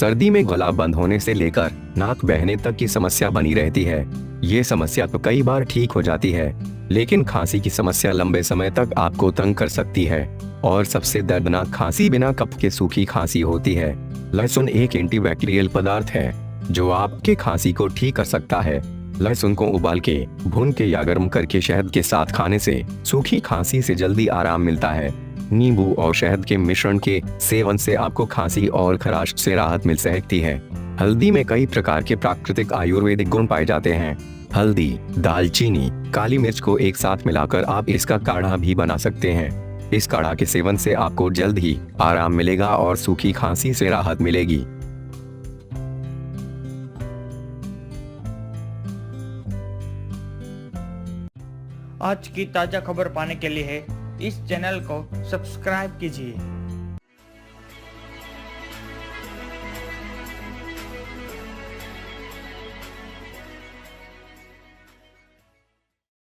सर्दी में गला बंद होने से लेकर नाक बहने तक की समस्या बनी रहती है। ये समस्या तो कई बार ठीक हो जाती है, लेकिन खांसी की समस्या लंबे समय तक आपको तंग कर सकती है और सबसे दर्दनाक खांसी बिना कफ के सूखी खांसी होती है। लहसुन एक एंटीबैक्टीरियल पदार्थ है जो आपके खांसी को ठीक कर सकता है। लहसुन को उबाल के, भून के या गर्म करके शहद के साथ खाने से सूखी खांसी से जल्दी आराम मिलता है। नींबू और शहद के मिश्रण के सेवन से आपको खांसी और खराश से राहत मिल सकती है। हल्दी में कई प्रकार के प्राकृतिक आयुर्वेदिक गुण पाए जाते हैं। हल्दी, दालचीनी, काली मिर्च को एक साथ मिलाकर आप इसका काढ़ा भी बना सकते हैं। इस काढ़ा के सेवन से आपको जल्द ही आराम मिलेगा और सूखी खांसी से राहत मिलेगी। आज की ताजा खबर पाने के लिए इस चैनल को सब्सक्राइब कीजिए।